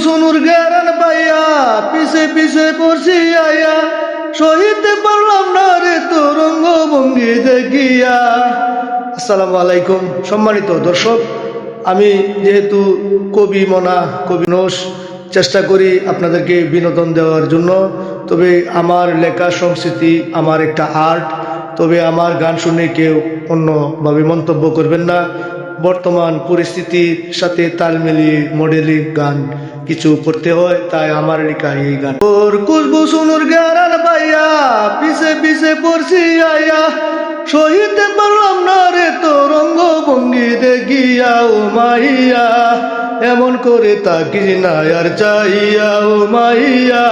সোনুর গেরান পাইয়া পিছে পিছে পড়ছি আইয়া, সহিতে পারলাম না রে তোর অঙ্গভঙ্গি দেখিয়া। আসসালামু আলাইকুম সম্মানিত দর্শক, আমি যেহেতু কবি মনা কবি নোস, চেষ্টা করি আপনাদেরকে বিনোদন দেওয়ার জন্য। তবে আমার লেখা সংস্কৃতি আমার একটা আর্ট, তবে আমার গান শুনে কেউ অন্যভাবে মন্তব্য করবেন না। বর্তমান পরিস্থিতির সাথে তাল মিলিয়ে মডেলিং গান কিছু করতে হয়, তাই আমার লেখা এই গান। তোর খুশবু সোনুর গেরান পাইয়া পিছে পিছে পড়ছি আইয়া, সহিতে পারলাম না রে তোর অঙ্গভঙ্গি দেখিয়া। ও মাইয়া এমন করে তাকিস না আর চাইয়া, ও মাইয়া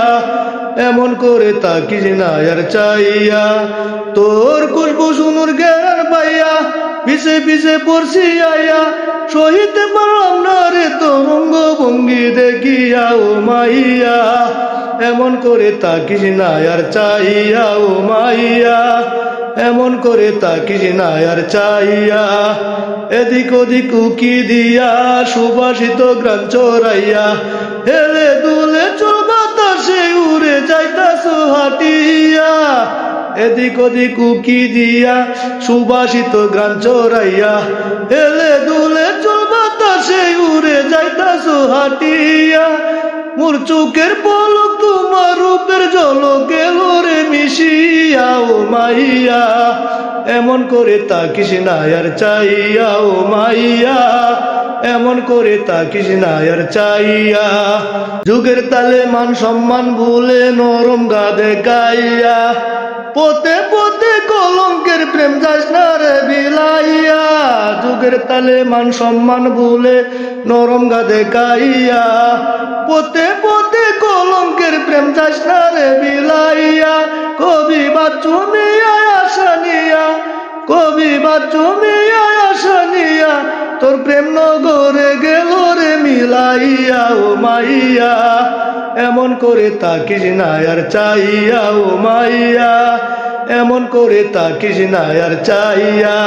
এমন করে তাকিস না আর চাইয়া। তোর খুশবু সোনুর গেরান পাইয়া পিছে পিছে পড়ছি আইয়া, সহিতে পারলাম না রে তোর অঙ্গভঙ্গি দেখিয়া। ও মাইয়া এমন করে তাকিস না আর চাইয়া, ও মাইয়া এমন করে তাকিস না আর চাইয়া। এদিক ওদিক উকি দিয়া সুবাসিত গ্রাম চড়াইয়া, হেলে দুলে চল বাতাসে উড়ে যাইতাছ হাটিয়া। এদিক ওদিক উকি দিয়া সুবাসিত গ্রাম চড়াইয়া, হেলে দুলে চল বাতাসে উড়ে যাইতাছ হাটিয়া। মোর চোখের পলক তোমার রূপের ঝলক গেল রে মিশিয়া। ও মাইয়া এমন করে তাকিস না আর চাইয়া, ও মাইয়া এমন করে তাকিস না আর চাইয়া। যুগের তালে মান সম্মান ভুলে নরম গা দেখাইয়া, পথে পথে কলঙ্কের প্রেম যাস না রে বিলাইয়া। যুগের তালে মান সম্মান ভুলে নরম গা দেখাইয়া, পথে পথে কলঙ্কের প্রেম যাস না রে বিলাইয়া। কবি বাচ্চু মিয়া আশা নিয়া, কবি বাচ্চু মিয়া আশা নিয়া, তোর প্রেম নগরে গেল রে মিলাইয়া। ও মাইয়া এমন করে তাকিস না আর চাইয়া, ও মাইয়া এমন করে তাকিস না আর চাইয়া।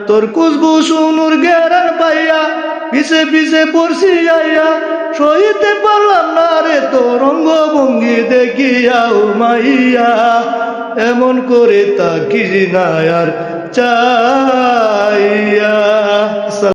তোর খুশবু সোনুর গেরান পাইয়া পিছে পিছে পড়ছি আইয়া, সহিতে পারলাম না রে তোর অঙ্গভঙ্গি দেখিয়া। ও মাইয়া এমন করে তাকিস না আর চাইয়া।